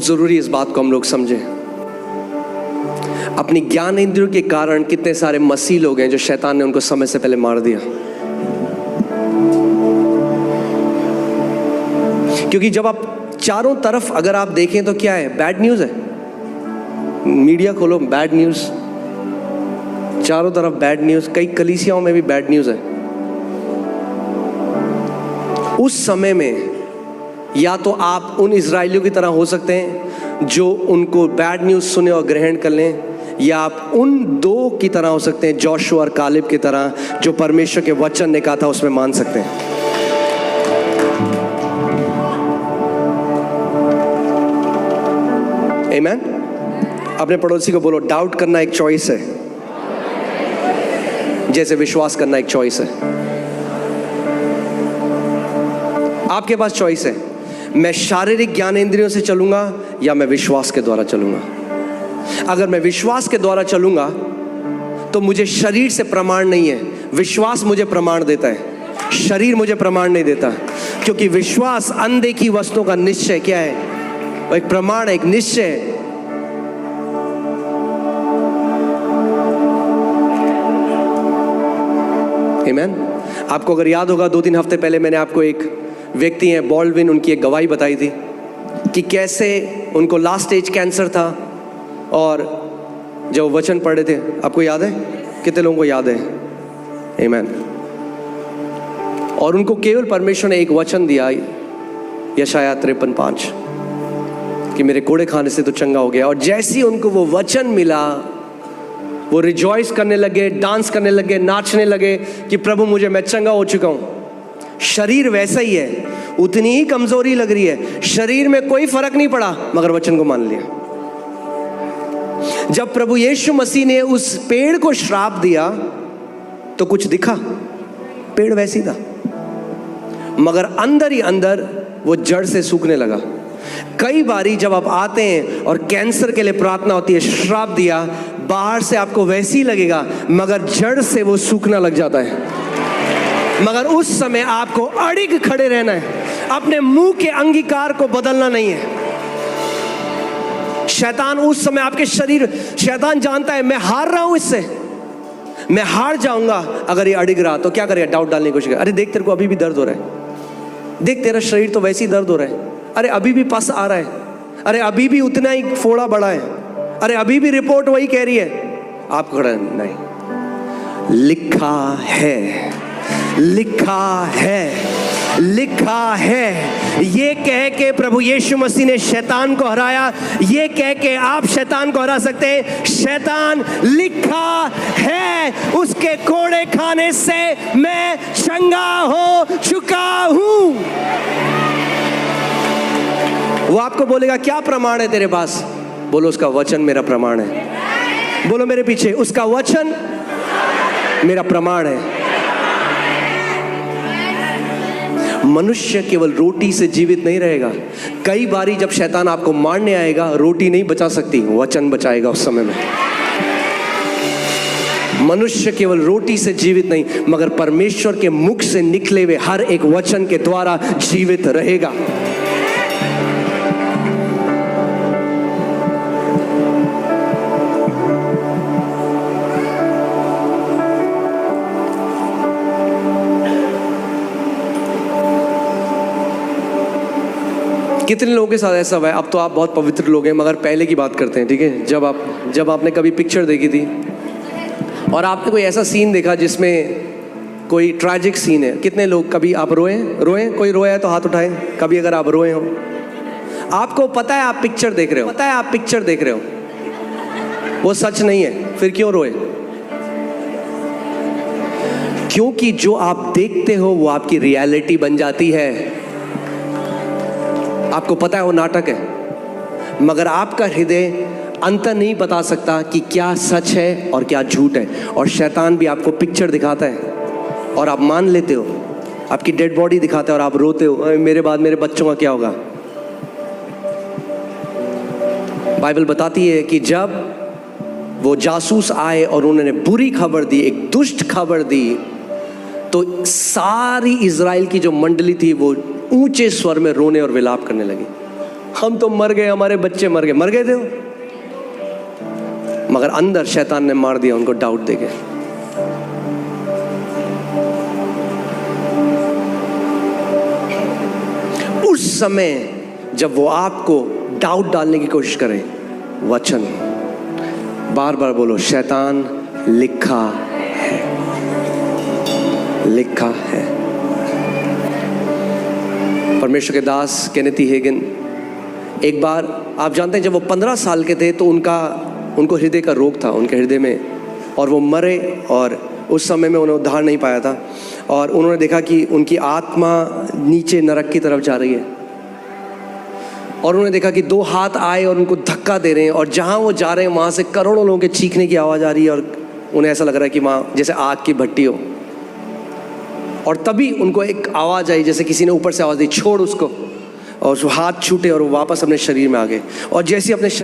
बहुत ज़रूरी है इस बात को हम लोग समझें। अपनी ज्ञान इंद्रियों के कारण कितने सारे मसीह लोग हैं जो शैतान ने उनको समय से पहले मार दिया। क्योंकि जब आप चारों तरफ अगर आप देखें तो क्या है, बैड न्यूज़ है। मीडिया खोलो, बैड न्यूज़, चारों तरफ बैड न्यूज़, कई कलीसियाओं में भी बैड न्यूज़ है। उस समय में या तो आप उन इजरायलियों की तरह हो सकते हैं जो उनको बैड न्यूज़ सुने और ग्रहण कर लें, या आप उन दो की तरह हो सकते हैं, जोशुआ और कालेब की तरह, जो परमेश्वर के वचन ने कहा था उसमें मान सकते हैं। आमीन। अपने पड़ोसी को बोलो, डाउट करना एक चॉइस है, जैसे विश्वास करना एक चॉइस है। आपके पास चॉइस है, मैं शारीरिक ज्ञान इंद्रियों से चलूंगा या मैं विश्वास के द्वारा चलूंगा। अगर मैं विश्वास के द्वारा चलूंगा तो मुझे शरीर से प्रमाण नहीं है, विश्वास मुझे प्रमाण देता है, शरीर मुझे प्रमाण नहीं देता। क्योंकि विश्वास अनदेखी वस्तुओं का निश्चय क्या है, वो एक प्रमाण है, एक निश्चय है। आमीन। आपको अगर याद होगा 2-3 हफ्ते पहले मैंने आपको एक व्यक्ति हैं बॉल्डविन, उनकी एक गवाही बताई थी कि कैसे उनको लास्ट स्टेज कैंसर था और जब वचन पढ़े थे, आपको याद है? कितने लोगों को याद है? आमीन। और उनको केवल परमेश्वर ने एक वचन दिया, यशायाह 53:5, कि मेरे कोड़े खाने से तो चंगा हो गया। और जैसे ही उनको वो वचन मिला, वो रिजॉइस करने लगे, डांस करने लगे, नाचने लगे कि प्रभु मुझे, मैं चंगा हो चुका हूँ। शरीर वैसा ही है, उतनी ही कमजोरी लग रही है, शरीर में कोई फर्क नहीं पड़ा, मगर वचन को मान लिया। जब प्रभु यीशु मसीह ने उस पेड़ को श्राप दिया तो कुछ दिखा, पेड़ वैसी था, मगर अंदर ही अंदर वो जड़ से सूखने लगा। कई बारी जब आप आते हैं और कैंसर के लिए प्रार्थना होती है, श्राप दिया, बाहर से आपको वैसे ही लगेगा मगर जड़ से वो सूखना लग जाता है। मगर उस समय आपको अड़िग खड़े रहना है, अपने मुंह के अंगीकार को बदलना नहीं है। शैतान उस समय आपके शरीर, शैतान जानता है मैं हार रहा हूं, इससे मैं हार जाऊंगा। अगर ये अड़िग रहा तो क्या करेगा? डाउट डालने की कोशिश करेगा। अरे देख, तेरे को अभी भी दर्द हो रहा है, देख तेरा शरीर तो वैसे ही दर्द हो रहा है, अरे अभी भी पस आ रहा है, अरे अभी भी उतना ही फोड़ा बड़ा है, अरे अभी भी रिपोर्ट वही कह रही है। आप खड़ा नहीं, लिखा है, लिखा है, लिखा है। ये कह के प्रभु यीशु मसीह ने शैतान को हराया, ये कह के आप शैतान को हरा सकते हैं। शैतान, लिखा है, उसके कोड़े खाने से मैं चंगा हो चुका हूं। वो आपको बोलेगा क्या प्रमाण है तेरे पास? बोलो उसका वचन मेरा प्रमाण है। बोलो मेरे पीछे, उसका वचन मेरा प्रमाण है। मनुष्य केवल रोटी से जीवित नहीं रहेगा। कई बारी जब शैतान आपको मारने आएगा, रोटी नहीं बचा सकती, वचन बचाएगा उस समय में। मनुष्य केवल रोटी से जीवित नहीं, मगर परमेश्वर के मुख से निकले हुए हर एक वचन के द्वारा जीवित रहेगा। कितने लोगों के साथ ऐसा हुआ है? अब तो आप बहुत पवित्र लोग हैं, मगर पहले की बात करते हैं, ठीक है? जब आपने कभी पिक्चर देखी थी और आपने कोई ऐसा सीन देखा जिसमें कोई ट्रैजिक सीन है। कितने लोग कभी आप रोए? कोई रोया है तो हाथ उठाएं। कभी अगर आप रोए हो, आपको पता है आप पिक्चर देख रहे हो, पता है आप पिक्चर देख रहे हो, वो सच नहीं है, फिर क्यों रोए? क्योंकि जो आप देखते हो वो आपकी रियलिटी बन जाती है। आपको पता है वो नाटक है, मगर आपका हृदय अंतर नहीं बता सकता कि क्या सच है और क्या झूठ है। और शैतान भी आपको पिक्चर दिखाता है और आप मान लेते हो, आपकी डेड बॉडी दिखाता है और आप रोते हो, मेरे बाद मेरे बच्चों का क्या होगा। बाइबल बताती है कि जब वो जासूस आए और उन्होंने बुरी खबर दी, एक दुष्ट खबर दी, तो सारी इजराइल की जो मंडली थी वो ऊंचे स्वर में रोने और विलाप करने लगी। हम तो मर गए, हमारे बच्चे मर गए थे वो। मगर अंदर शैतान ने मार दिया उनको डाउट देके। उस समय जब वो आपको डाउट डालने की कोशिश करे, वचन बार बार बोलो, शैतान लिखा है, लिखा है। परमेश्वर के दास केनेथ हेगिन, एक बार आप जानते हैं जब वो 15 साल के थे तो उनको हृदय का रोग था उनके हृदय में, और वो मरे, और उस समय में उन्हें उद्धार नहीं पाया था, और उन्होंने देखा कि उनकी आत्मा नीचे नरक की तरफ जा रही है, और उन्होंने देखा कि 2 हाथ आए और उनको धक्का दे रहे हैं, और जहाँ वो जा रहे हैं वहाँ से करोड़ों लोगों के चीखने की आवाज़ आ रही है, और उन्हें ऐसा लग रहा है कि वहाँ जैसे आग की भट्टी हो। और तभी उनको एक आवाज़ आई, जैसे किसी ने ऊपर से आवाज़ दी, छोड़ उसको, और वो हाथ छूटे और वो वापस अपने शरीर में आ गए। और जैसे अपने